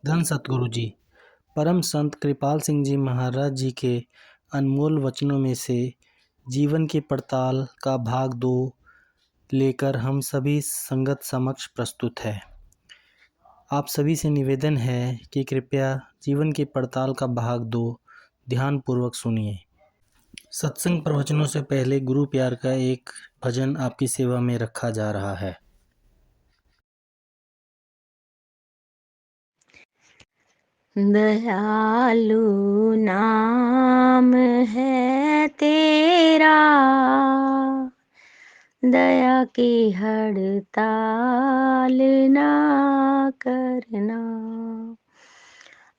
धन सतगुरु जी। परम संत कृपाल सिंह जी महाराज जी के अनमोल वचनों में से जीवन की पड़ताल का भाग 2 लेकर हम सभी संगत समक्ष प्रस्तुत है। आप सभी से निवेदन है कि कृपया जीवन की पड़ताल का भाग 2 ध्यानपूर्वक सुनिए। सत्संग प्रवचनों से पहले गुरु प्यार का एक भजन आपकी सेवा में रखा जा रहा है। दयालु नाम है तेरा, दया की हड़ताल ना करना।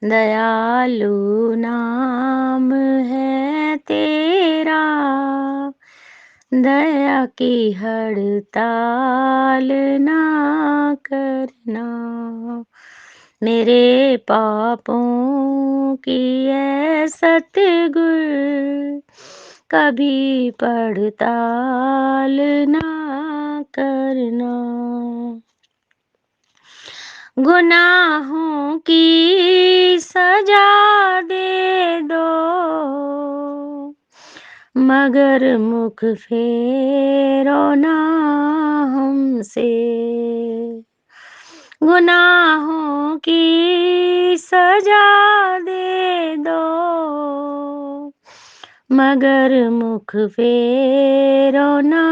दयालु नाम है तेरा, दया की हड़ताल ना करना। मेरे पापों की है सतगुर, कभी पड़ताल ना करना। गुनाहों की सजा दे दो, मगर मुख फेरो ना हमसे। गुनाहों की सजा दे दो, मगर मुख फेरो ना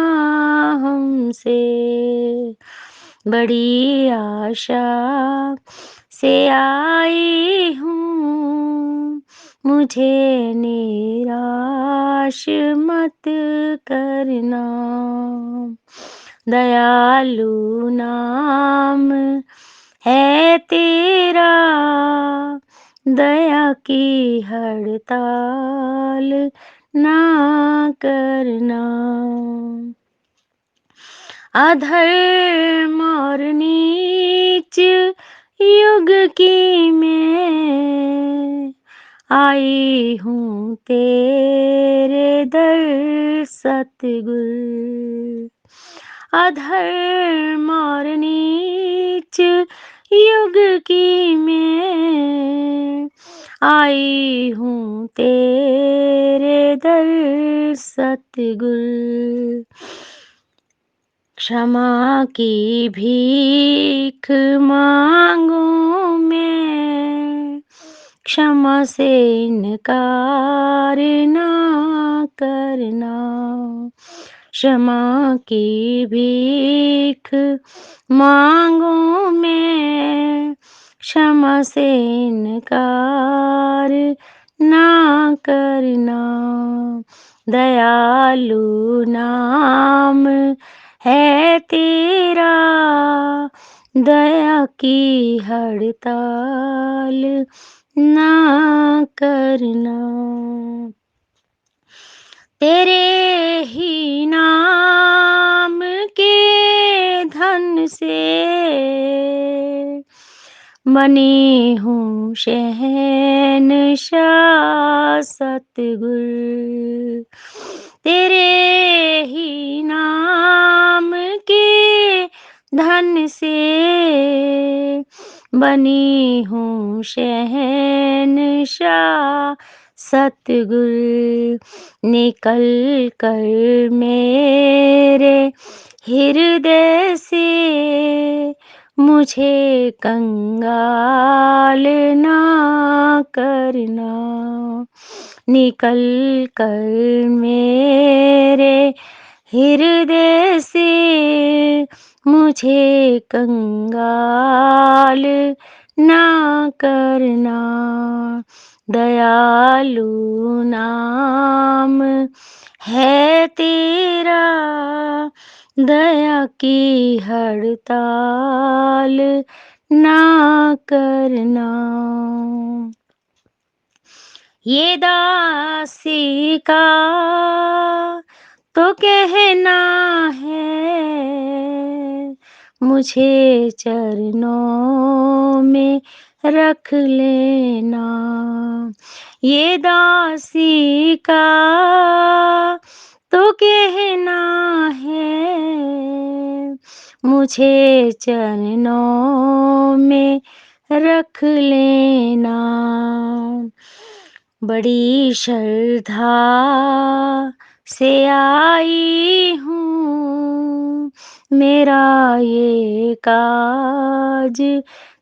हमसे। बड़ी आशा से आई हूँ, मुझे निराश मत करना। दयालु नाम है तेरा, दया की हड़ताल ना करना। अधर्म और नीच युग की मैं आई हूँ तेरे दर सतगुर। अधर्म और नीच युग की मैं आई हूँ तेरे दर सतगुर। क्षमा की भीख मांगू मैं, क्षमा से इनकार ना करना। क्षमा की भीख मांगू मैं, क्षमा से इनकार ना करना। दयालु नाम है तेरा, दया की हड़ताल ना करना। तेरे ही नाम के धन से बनी हूँ शहंशाह सतगुर। तेरे ही नाम के धन से बनी हूँ शहंशाह सतगुर। निकल कर मेरे हृदय से मुझे कंगाल ना करना। निकल कर मेरे हृदय से मुझे कंगाल ना करना। दयालु नाम है तेरा, दया की हड़ताल ना करना। ये दासी का तो कहना है, मुझे चरणों में रख लेना। ये दासी का तो कहना है, मुझे चरणों में रख लेना। बड़ी श्रद्धा से आई हूँ, मेरा ये काज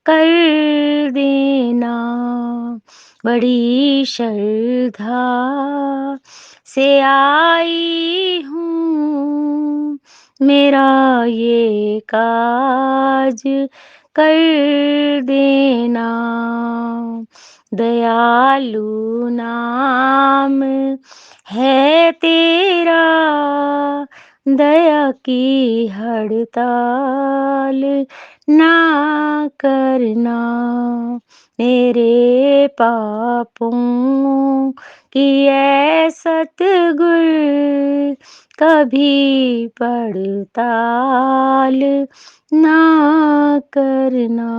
कर देना। बड़ी श्रद्धा से आई हूँ, मेरा ये काज कर देना। दयालु नाम है तेरा, दया की हड़ताल ना करना। मेरे पापों की ऐ सतगुर कभी पड़ताल ना करना।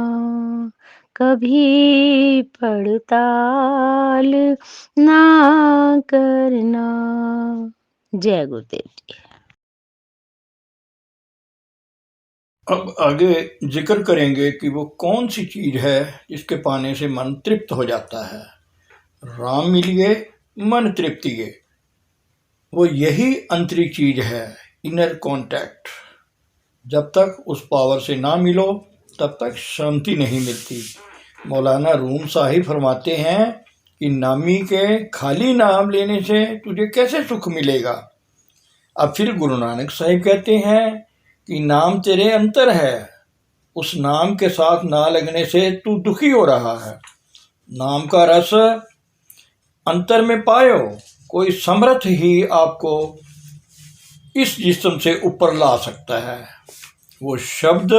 कभी पड़ताल ना करना। जय गुरुदेव जी। अब आगे जिक्र करेंगे कि वो कौन सी चीज है जिसके पाने से मन तृप्त हो जाता है। राम मिलिए मन तृप्तिए, वो यही अंतरी चीज है, इनर कांटेक्ट। जब तक उस पावर से ना मिलो तब तक शांति नहीं मिलती। मौलाना रूम साहिब फरमाते हैं कि नामी के खाली नाम लेने से तुझे कैसे सुख मिलेगा। अब फिर गुरु नानक साहिब कहते हैं कि नाम तेरे अंतर है, उस नाम के साथ ना लगने से तू दुखी हो रहा है। नाम का रस अंतर में पायो, कोई समर्थ ही आपको इस जिस्म से ऊपर ला सकता है। वो शब्द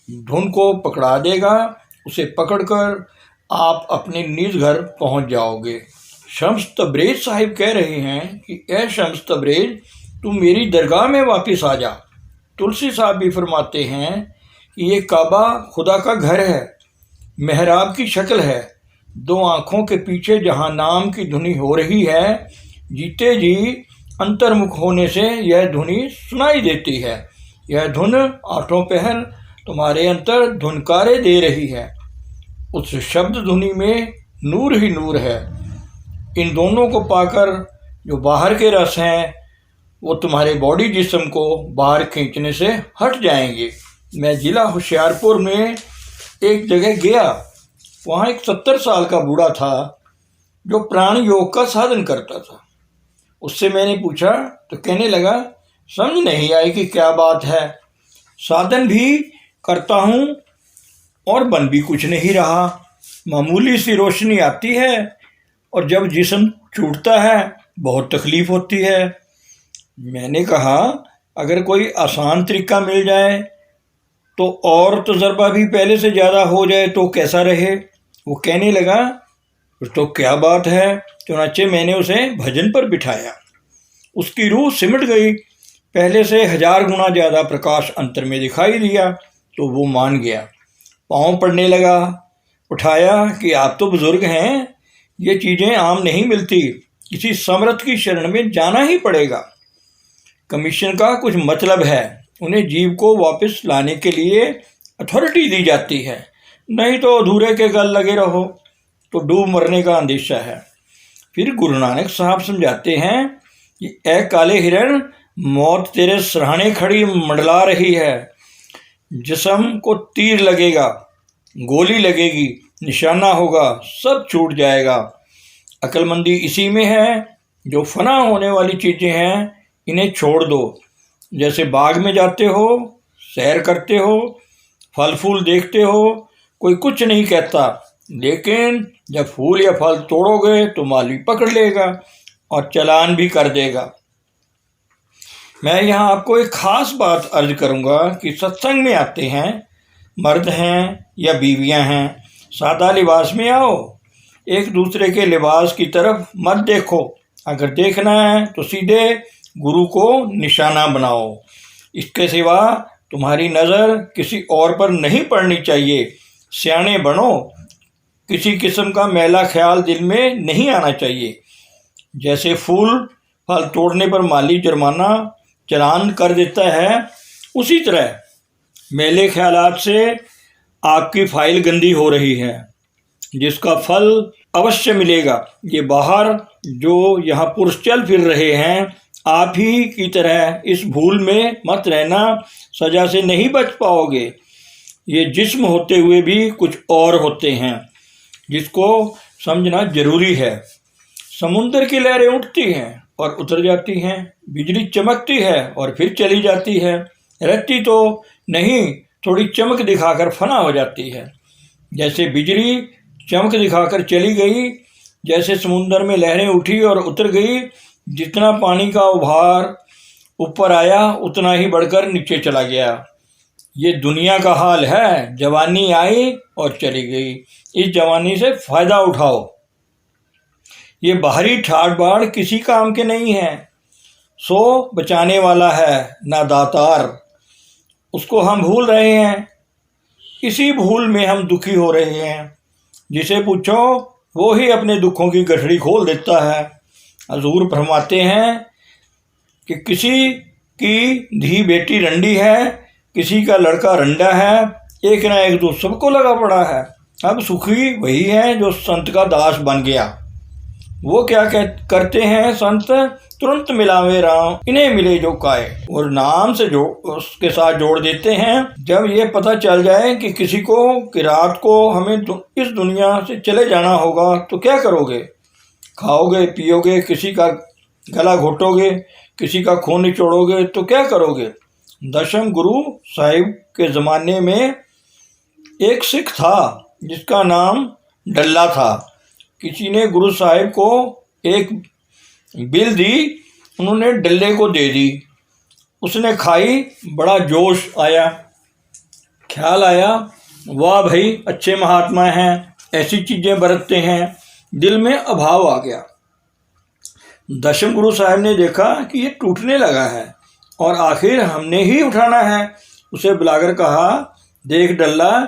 धुन को पकड़ा देगा, उसे पकड़कर आप अपने निज घर पहुंच जाओगे। शम्स तबरेज साहिब कह रहे हैं कि ए शम्स तबरेज, तू मेरी दरगाह में वापस आ जा। तुलसी साहब भी फरमाते हैं कि ये काबा खुदा का घर है, मेहराब की शक्ल है। दो आँखों के पीछे जहाँ नाम की धुनी हो रही है, जीते जी अंतर्मुख होने से यह धुनी सुनाई देती है। यह धुन आठों पहर तुम्हारे अंतर धुनकारे दे रही है। उस शब्द धुनी में नूर ही नूर है। इन दोनों को पाकर जो बाहर के रस हैं वो तुम्हारे बॉडी जिस्म को बाहर खींचने से हट जाएंगे। मैं जिला होशियारपुर में एक जगह गया, वहाँ एक 70 साल का बूढ़ा था जो प्राण योग का साधन करता था। उससे मैंने पूछा तो कहने लगा, समझ नहीं आई कि क्या बात है, साधन भी करता हूँ और बन भी कुछ नहीं रहा। मामूली सी रोशनी आती है और जब जिस्म छूटता है बहुत तकलीफ होती है। मैंने कहा अगर कोई आसान तरीका मिल जाए तो और तजर्बा भी पहले से ज़्यादा हो जाए तो कैसा रहे। वो कहने लगा तो क्या बात है। चुनाचे मैंने उसे भजन पर बिठाया, उसकी रूह सिमट गई, पहले से 1000 गुना ज़्यादा प्रकाश अंतर में दिखाई दिया तो वो मान गया। पाँव पड़ने लगा, उठाया कि आप तो बुजुर्ग हैं, ये चीज़ें आम नहीं मिलती, किसी समर्थ की शरण में जाना ही पड़ेगा। कमीशन का कुछ मतलब है, उन्हें जीव को वापस लाने के लिए अथॉरिटी दी जाती है, नहीं तो अधूरे के गल लगे रहो तो डूब मरने का अंदेशा है। फिर गुरु नानक साहब समझाते हैं कि ए काले हिरण, मौत तेरे सराहने खड़ी मंडला रही है। जिस्म को तीर लगेगा, गोली लगेगी, निशाना होगा, सब छूट जाएगा। अक्लमंदी इसी में है, जो फना होने वाली चीज़ें हैं इन्हें छोड़ दो। जैसे बाग में जाते हो, सैर करते हो, फल फूल देखते हो, कोई कुछ नहीं कहता, लेकिन जब फूल या फल तोड़ोगे तो माली पकड़ लेगा और चालान भी कर देगा। मैं यहाँ आपको एक ख़ास बात अर्ज करूँगा कि सत्संग में आते हैं, मर्द हैं या बीवियाँ हैं, सादा लिबास में आओ, एक दूसरे के लिबास की तरफ मत देखो। अगर देखना है तो सीधे गुरु को निशाना बनाओ, इसके सिवा तुम्हारी नज़र किसी और पर नहीं पड़नी चाहिए। सियाने बनो, किसी किस्म का मैला ख्याल दिल में नहीं आना चाहिए। जैसे फूल फल तोड़ने पर माली जुर्माना चालान कर देता है, उसी तरह मेले ख्यालात से आपकी फाइल गंदी हो रही है, जिसका फल अवश्य मिलेगा। ये बाहर जो यहाँ पुरुष चल फिर रहे हैं, आप ही की तरह इस भूल में मत रहना, सजा से नहीं बच पाओगे। ये जिस्म होते हुए भी कुछ और होते हैं, जिसको समझना जरूरी है। समुद्र की लहरें उठती हैं और उतर जाती हैं, बिजली चमकती है और फिर चली जाती है, रहती तो नहीं, थोड़ी चमक दिखाकर फना हो जाती है। जैसे बिजली चमक दिखाकर चली गई, जैसे समुद्र में लहरें उठी और उतर गई, जितना पानी का उभार ऊपर आया उतना ही बढ़कर नीचे चला गया। ये दुनिया का हाल है। जवानी आई और चली गई, इस जवानी से फायदा उठाओ। ये बाहरी ठाड़ बाड़ किसी काम के नहीं है। सो बचाने वाला है ना दातार, उसको हम भूल रहे हैं। इसी भूल में हम दुखी हो रहे हैं। जिसे पूछो वो ही अपने दुखों की गठरी खोल देता है। हजूर फरमाते हैं कि किसी की धी बेटी रंडी है, किसी का लड़का रंडा है, एक ना एक तो सबको लगा पड़ा है। अब सुखी वही है जो संत का दास बन गया। वो क्या करते हैं संत, तुरंत मिलावे राम इन्हें मिले जो काए, और नाम से जो उसके साथ जोड़ देते हैं। जब ये पता चल जाए कि किसी को कि रात को हमें इस दुनिया से चले जाना होगा, तो क्या करोगे? खाओगे पियोगे, किसी का गला घोटोगे, किसी का खून निचोड़ोगे, तो क्या करोगे? दशम गुरु साहिब के ज़माने में एक सिख था जिसका नाम डल्ला था। किसी ने गुरु साहिब को एक बिल दी, उन्होंने डल्ले को दे दी। उसने खाई, बड़ा जोश आया, ख्याल आया, वाह भाई अच्छे महात्मा हैं, ऐसी चीज़ें बरतते हैं। दिल में अभाव आ गया। दशम गुरु साहिब ने देखा कि ये टूटने लगा है और आखिर हमने ही उठाना है। उसे बुलाकर कहा, देख डल्ला,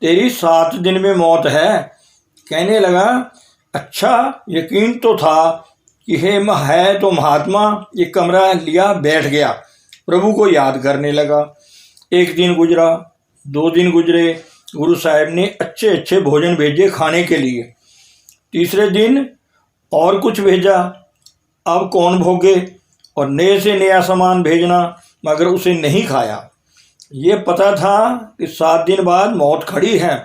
तेरी 7 दिन में मौत है। कहने लगा, अच्छा यकीन तो था कि है तो महात्मा। ये कमरा लिया, बैठ गया, प्रभु को याद करने लगा। 1 दिन गुजरा, 2 दिन गुजरे, गुरु साहिब ने अच्छे अच्छे भोजन भेजे खाने के लिए। तीसरे दिन और कुछ भेजा, अब कौन भोगे, और नए से नया सामान भेजना, मगर उसे नहीं खाया। ये पता था कि 7 दिन बाद मौत खड़ी है।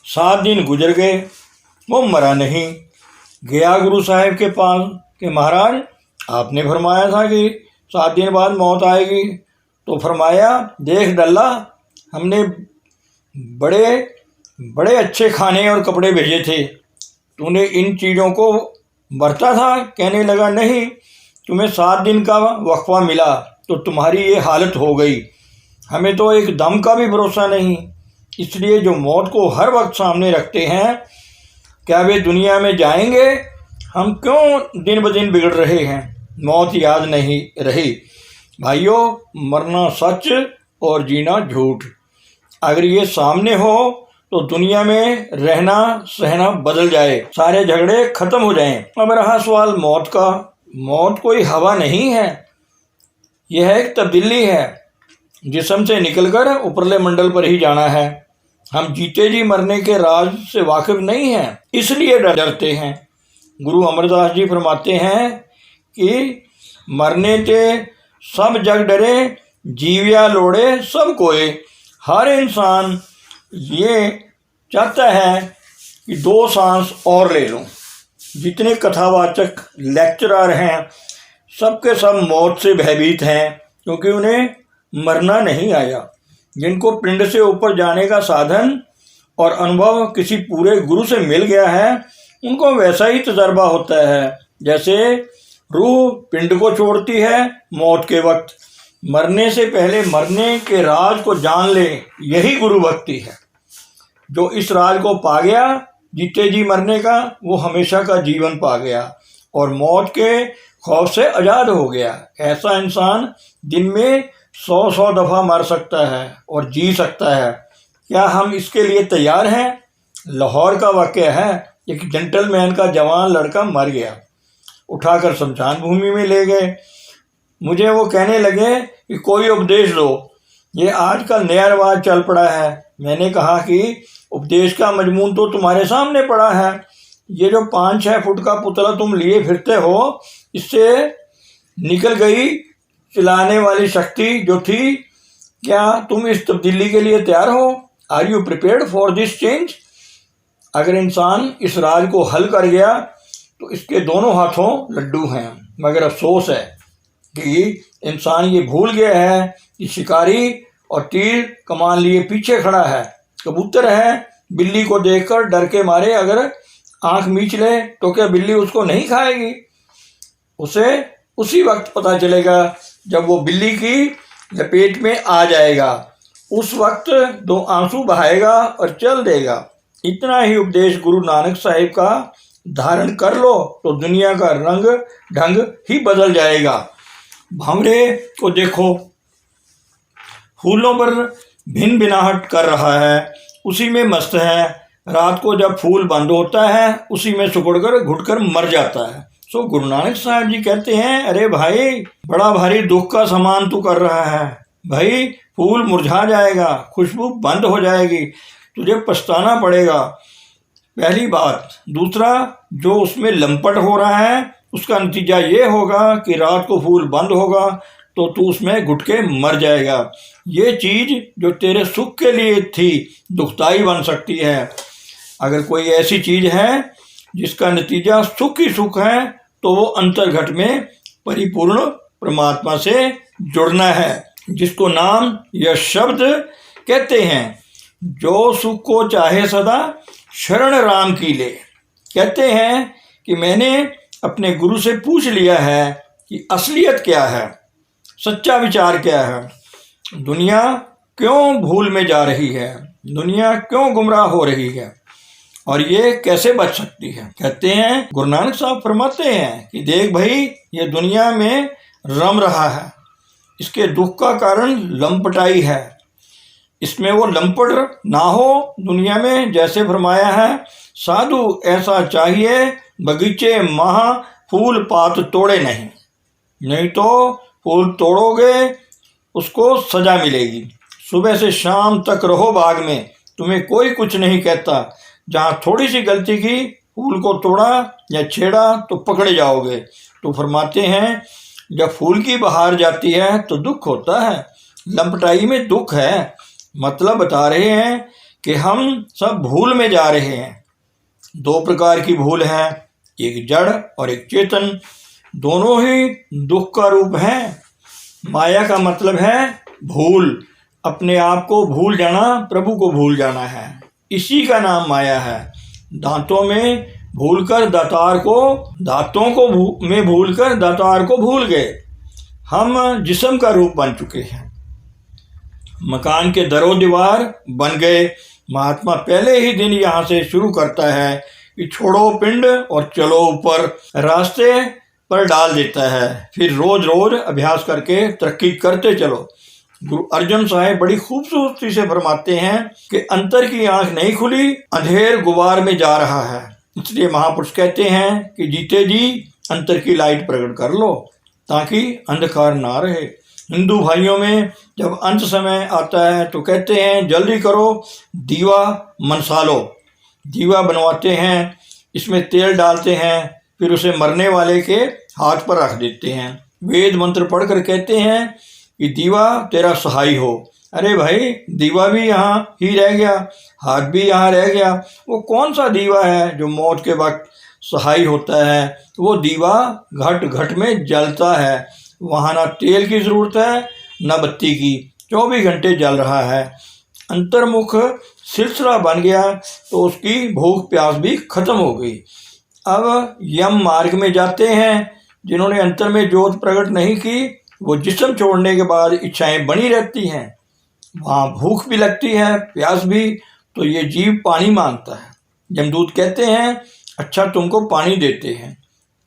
7 दिन गुजर गए, वो मरा नहीं। गया गुरु साहिब के पास कि महाराज आपने फरमाया था कि 7 दिन बाद मौत आएगी। तो फरमाया, देख डल्ला, हमने बड़े बड़े अच्छे खाने और कपड़े भेजे थे, तूने इन चीज़ों को बरता था? कहने लगा, नहीं, तुम्हें 7 दिन का वक्फा मिला तो तुम्हारी ये हालत हो गई। हमें तो एक दम का भी भरोसा नहीं, इसलिए जो मौत को हर वक्त सामने रखते हैं, क्या वे दुनिया में जाएंगे? हम क्यों दिन ब दिन बिगड़ रहे हैं? मौत याद नहीं रही। भाइयों, मरना सच और जीना झूठ। अगर ये सामने हो तो दुनिया में रहना सहना बदल जाए, सारे झगड़े खत्म हो जाएं। अब रहा सवाल मौत का। मौत कोई हवा नहीं है, यह एक तब्दीली है। जिस्म से निकलकर ऊपरले मंडल पर ही जाना है। हम जीते जी मरने के राज से वाकिफ नहीं हैं, इसलिए डरते हैं। गुरु अमरदास जी फरमाते हैं कि मरने के सब जग डरे, जीविया लोड़े सब कोय। हर इंसान ये चाहता है कि 2 सांस और ले लूं। जितने कथावाचक लेक्चरर हैं, सबके सब मौत से भयभीत हैं, क्योंकि उन्हें मरना नहीं आया। जिनको पिंड से ऊपर जाने का साधन और अनुभव किसी पूरे गुरु से मिल गया है, उनको वैसा ही तजर्बा होता है जैसे रूह पिंड को छोड़ती है मौत के वक्त। मरने से पहले मरने के राज को जान ले, यही गुरु भक्ति है। जो इस राज को पा गया, जीते जी मरने का, वो हमेशा का जीवन पा गया और मौत के खौफ से आज़ाद हो गया। ऐसा इंसान दिन में 100 दफ़ा मर सकता है और जी सकता है। क्या हम इसके लिए तैयार हैं? लाहौर का वाक़या है, एक जेंटलमैन का जवान लड़का मर गया, उठाकर शमशान भूमि में ले गए। मुझे वो कहने लगे कि कोई उपदेश दो। ये आजकल नया रिवाज चल पड़ा है। मैंने कहा कि उपदेश का मजमून तो तुम्हारे सामने पड़ा है। ये जो 5-6 फुट का पुतला तुम लिए फिरते हो, इससे निकल गई चलाने वाली शक्ति जो थी। क्या तुम इस तब्दीली के लिए तैयार हो? Are you prepared for this change? अगर इंसान इस राज को हल कर गया तो इसके दोनों हाथों लड्डू हैं, मगर अफसोस है कि इंसान ये भूल गया है कि शिकारी और तीर कमान लिए पीछे खड़ा है। कबूतर है, बिल्ली को देखकर डर के मारे अगर आंख मीच ले तो क्या बिल्ली उसको नहीं खाएगी? उसे उसी वक्त पता चलेगा जब वो बिल्ली की लपेट में आ जाएगा। उस वक्त 2 आंसू बहाएगा और चल देगा। इतना ही उपदेश गुरु नानक साहिब का धारण कर लो तो दुनिया का रंग ढंग ही बदल जाएगा। भंवरे को देखो, फूलों पर भिन भिनाहट कर रहा है, उसी में मस्त है। रात को जब फूल बंद होता है उसी में सिकुड़कर घुटकर मर जाता है। सो गुरु नानक साहब जी कहते हैं, अरे भाई, बड़ा भारी दुख का सामान तू कर रहा है भाई। फूल मुरझा जाएगा, खुशबू बंद हो जाएगी, तुझे पछताना पड़ेगा, पहली बात। दूसरा, जो उसमें लंपट हो रहा है उसका नतीजा ये होगा कि रात को फूल बंद होगा तो तू उसमें घुट के मर जाएगा। ये चीज जो तेरे सुख के लिए थी दुखदाई बन सकती है। अगर कोई ऐसी चीज है जिसका नतीजा सुख ही सुख है तो वो अंतर्घट में परिपूर्ण परमात्मा से जुड़ना है, जिसको नाम या शब्द कहते हैं। जो सुख को चाहे सदा शरण राम की ले। कहते हैं कि मैंने अपने गुरु से पूछ लिया है कि असलियत क्या है, सच्चा विचार क्या है, दुनिया क्यों भूल में जा रही है, दुनिया क्यों गुमराह हो रही है और ये कैसे बच सकती है। कहते हैं, गुरु नानक साहब फरमाते हैं कि देख भाई, ये दुनिया में रम रहा है, इसके दुख का कारण लंपटाई है। इसमें वो लंपट ना हो दुनिया में। जैसे फरमाया है, साधु ऐसा चाहिए बगीचे महा फूल पात तोड़े नहीं, नहीं तो फूल तोड़ोगे उसको सजा मिलेगी। सुबह से शाम तक रहो बाग में, तुम्हें कोई कुछ नहीं कहता। जहाँ थोड़ी सी गलती की, फूल को तोड़ा या छेड़ा तो पकड़े जाओगे। तो फरमाते हैं, जब फूल की बहार जाती है तो दुख होता है, लंपटाई में दुख है। मतलब बता रहे हैं कि हम सब भूल में जा रहे हैं। 2 प्रकार की भूल है, एक जड़ और एक चेतन। दोनों ही दुख का रूप हैं। माया का मतलब है भूल, अपने आप को भूल जाना, प्रभु को भूल जाना है, इसी का नाम माया है। दांतों में भूलकर दातार को, दांतों को में भूलकर दातार को भूल गए। हम जिस्म का रूप बन चुके हैं, मकान के दरो दीवार बन गए। महात्मा पहले ही दिन यहाँ से शुरू करता है कि छोड़ो पिंड और चलो ऊपर, रास्ते पर डाल देता है। फिर रोज रोज अभ्यास करके तरक्की करते चलो। गुरु अर्जन साहिब बड़ी खूबसूरती से फरमाते हैं कि अंतर की आंख नहीं खुली, अंधेर गुबार में जा रहा है। इसलिए महापुरुष कहते हैं कि जीते जी अंतर की लाइट प्रकट कर लो ताकि अंधकार ना रहे। हिंदू भाइयों में जब अंत समय आता है तो कहते हैं, जल्दी करो, दीवा मनसा लो। दीवा बनवाते हैं, इसमें तेल डालते हैं, फिर उसे मरने वाले के हाथ पर रख देते हैं। वेद मंत्र पढ़कर कहते हैं कि दीवा तेरा सहाय हो। अरे भाई, दीवा भी यहाँ ही रह गया, हाथ भी यहाँ रह गया। वो कौन सा दीवा है जो मौत के वक्त सहाय होता है? वो दीवा घट घट में जलता है। वहाँ ना तेल की ज़रूरत है न बत्ती की, 24 घंटे जल रहा है। अंतर्मुख सिलसिला बन गया तो उसकी भूख प्यास भी खत्म हो गई। अब यम मार्ग में जाते हैं जिन्होंने अंतर में जोत प्रकट नहीं की, वो जिस्म छोड़ने के बाद इच्छाएं बनी रहती हैं। वहाँ भूख भी लगती है, प्यास भी, तो ये जीव पानी मांगता है। यमदूत कहते हैं, अच्छा तुमको पानी देते हैं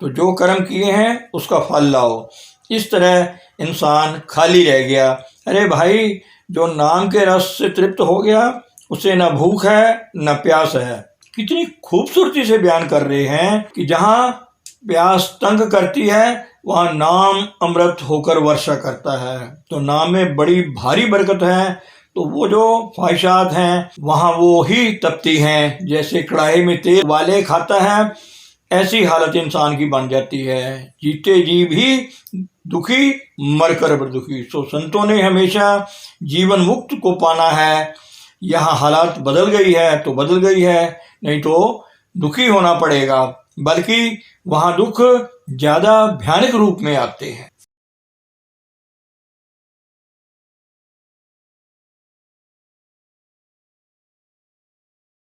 तो जो कर्म किए हैं उसका फल लाओ। इस तरह इंसान खाली रह गया। अरे भाई, जो नाम के रस से तृप्त हो गया उसे न भूख है न प्यास है। कितनी खूबसूरती से बयान कर रहे हैं कि जहाँ प्यास तंग करती है वहाँ नाम अमृत होकर वर्षा करता है। तो नाम में बड़ी भारी बरकत है। तो वो जो ख्वाहिशात हैं वहाँ वो ही तपती हैं, जैसे कढ़ाई में तेल वाले खाता है, ऐसी हालत इंसान की बन जाती है। जीते जी भी दुखी, मरकर बर दुखी। सो संतों ने हमेशा जीवन मुक्त को पाना है। यहाँ हालात बदल गई है तो बदल गई है, नहीं तो दुखी होना पड़ेगा, बल्कि वहाँ दुख ज्यादा भयानक रूप में आते हैं।